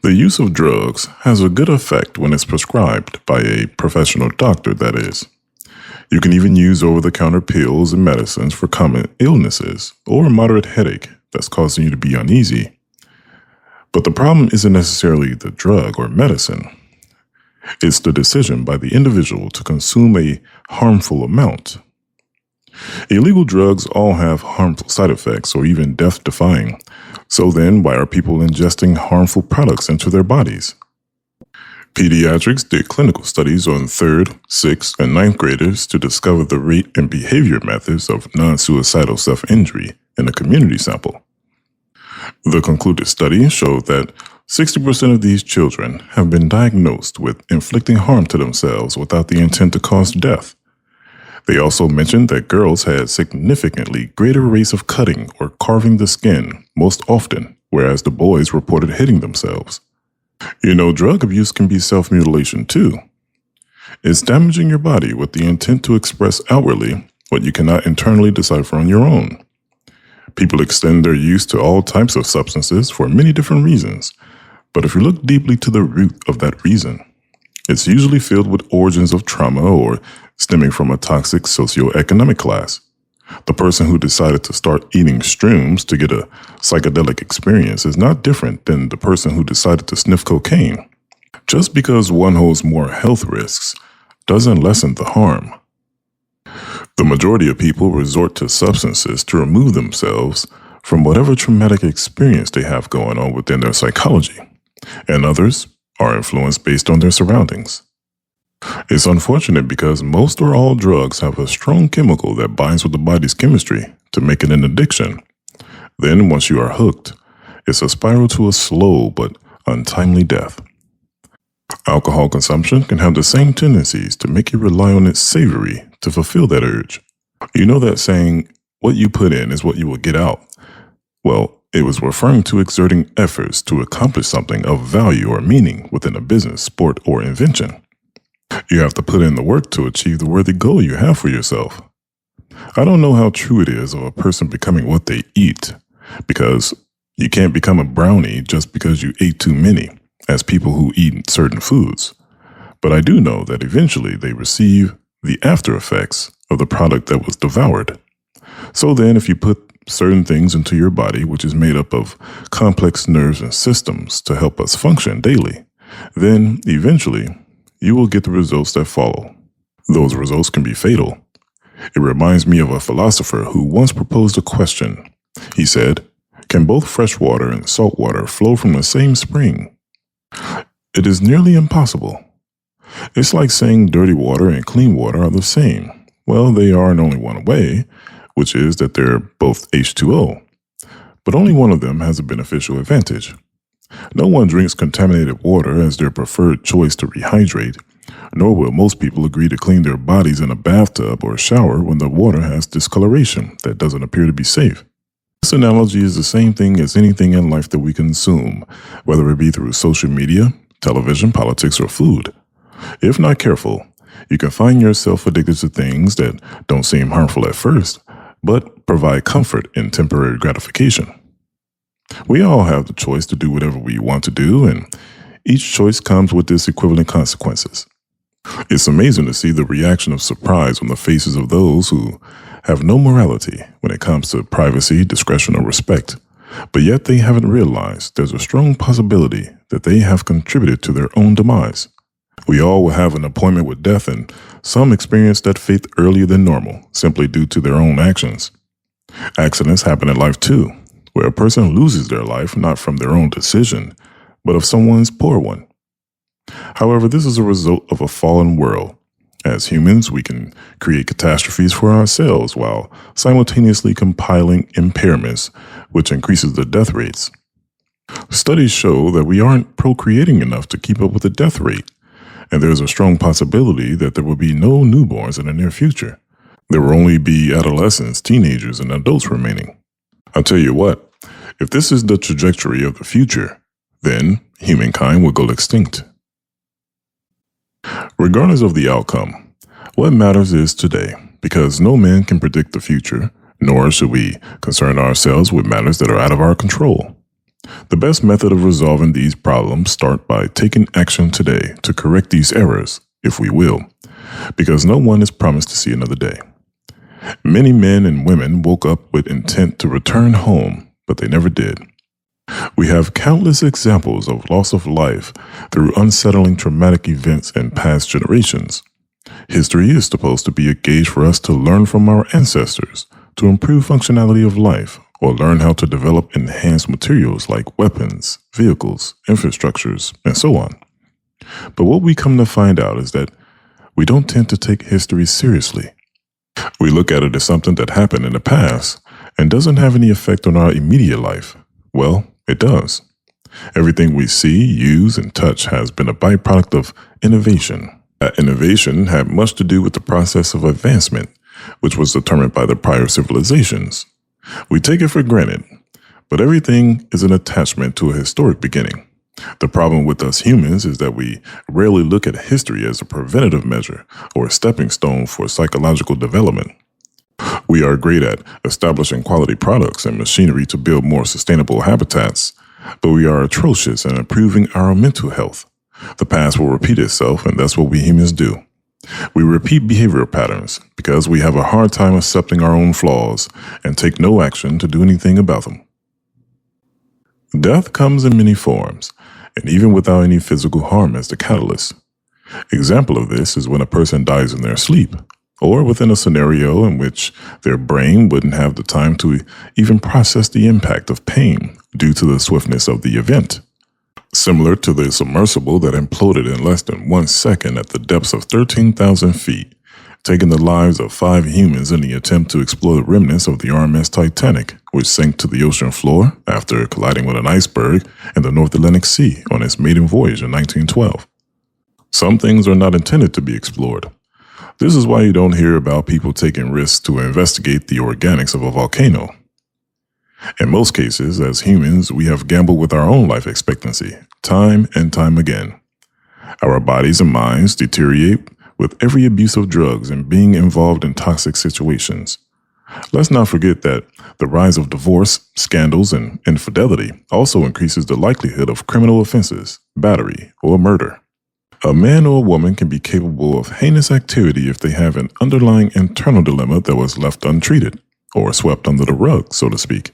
The use of drugs has a good effect when it's prescribed by a professional doctor, that is. You can even use over-the-counter pills and medicines for common illnesses or a moderate headache that's causing you to be uneasy. But the problem isn't necessarily the drug or medicine. It's the decision by the individual to consume a harmful amount. Illegal drugs all have harmful side effects or even death-defying. So then, why are people ingesting harmful products into their bodies? Pediatrics did clinical studies on 3rd, 6th, and 9th graders to discover the rate and behavior methods of non-suicidal self-injury in a community sample. The concluded study showed that 60% of these children have been diagnosed with inflicting harm to themselves without the intent to cause death. They also mentioned that girls had significantly greater rates of cutting or carving the skin most often, whereas the boys reported hitting themselves. Drug abuse can be self-mutilation too. It's damaging your body with the intent to express outwardly what you cannot internally decipher on your own. People extend their use to all types of substances for many different reasons, but if you look deeply to the root of that reason, it's usually filled with origins of trauma or stemming from a toxic socioeconomic class. The person who decided to start eating shrooms to get a psychedelic experience is not different than the person who decided to sniff cocaine. Just because one holds more health risks doesn't lessen the harm. The majority of people resort to substances to remove themselves from whatever traumatic experience they have going on within their psychology, and others are influenced based on their surroundings. It's unfortunate because most or all drugs have a strong chemical that binds with the body's chemistry to make it an addiction. Then, once you are hooked, it's a spiral to a slow but untimely death. Alcohol consumption can have the same tendencies to make you rely on its savory to fulfill that urge. You know that saying, what you put in is what you will get out. Well, it was referring to exerting efforts to accomplish something of value or meaning within a business, sport, or invention. You have to put in the work to achieve the worthy goal you have for yourself. I don't know how true it is of a person becoming what they eat, because you can't become a brownie just because you ate too many, as people who eat certain foods. But I do know that eventually they receive the after effects of the product that was devoured. So then if you put certain things into your body, which is made up of complex nerves and systems to help us function daily, then eventually you will get the results that follow. Those results can be fatal. It reminds me of a philosopher who once proposed a question. He said, "Can both fresh water and salt water flow from the same spring?" It is nearly impossible. It's like saying dirty water and clean water are the same. Well, they are in only one way, which is that they're both H2O. But only one of them has a beneficial advantage. No one drinks contaminated water as their preferred choice to rehydrate, nor will most people agree to clean their bodies in a bathtub or shower when the water has discoloration that doesn't appear to be safe. This analogy is the same thing as anything in life that we consume, whether it be through social media, television, politics, or food. If not careful, you can find yourself addicted to things that don't seem harmful at first, but provide comfort and temporary gratification. We all have the choice to do whatever we want to do, and each choice comes with its equivalent consequences. It's amazing to see the reaction of surprise on the faces of those who have no morality when it comes to privacy, discretion, or respect, but yet they haven't realized there's a strong possibility that they have contributed to their own demise. We all will have an appointment with death, and some experience that fate earlier than normal simply due to their own actions. Accidents happen in life too, where a person loses their life not from their own decision, but of someone's poor one. However, this is a result of a fallen world. As humans, we can create catastrophes for ourselves while simultaneously compiling impairments, which increases the death rates. Studies show that we aren't procreating enough to keep up with the death rate, and there's a strong possibility that there will be no newborns in the near future. There will only be adolescents, teenagers, and adults remaining. I'll tell you what, if this is the trajectory of the future, then humankind will go extinct. Regardless of the outcome, what matters is today, because no man can predict the future, nor should we concern ourselves with matters that are out of our control. The best method of resolving these problems start by taking action today to correct these errors, if we will, because no one is promised to see another day. Many men and women woke up with intent to return home, but they never did. We have countless examples of loss of life through unsettling traumatic events in past generations. History is supposed to be a gauge for us to learn from our ancestors, to improve functionality of life, or learn how to develop enhanced materials like weapons, vehicles, infrastructures, and so on. But what we come to find out is that we don't tend to take history seriously. We look at it as something that happened in the past and doesn't have any effect on our immediate life. Well, it does. Everything we see, use, and touch has been a byproduct of innovation. That innovation had much to do with the process of advancement, which was determined by the prior civilizations. We take it for granted, but everything is an attachment to a historic beginning. The problem with us humans is that we rarely look at history as a preventative measure or a stepping stone for psychological development. We are great at establishing quality products and machinery to build more sustainable habitats, but we are atrocious in improving our mental health. The past will repeat itself, and that's what we humans do. We repeat behavioral patterns because we have a hard time accepting our own flaws and take no action to do anything about them. Death comes in many forms, and even without any physical harm as the catalyst. Example of this is when a person dies in their sleep, or within a scenario in which their brain wouldn't have the time to even process the impact of pain due to the swiftness of the event. Similar to the submersible that imploded in less than 1 second at the depths of 13,000 feet, taking the lives of 5 humans in the attempt to explore the remnants of the RMS Titanic, which sank to the ocean floor after colliding with an iceberg in the North Atlantic Sea on its maiden voyage in 1912. Some things are not intended to be explored. This is why you don't hear about people taking risks to investigate the organics of a volcano. In most cases, as humans, we have gambled with our own life expectancy, time and time again. Our bodies and minds deteriorate with every abuse of drugs and being involved in toxic situations. Let's not forget that the rise of divorce, scandals, and infidelity also increases the likelihood of criminal offenses, battery, or murder. A man or a woman can be capable of heinous activity if they have an underlying internal dilemma that was left untreated, or swept under the rug, so to speak.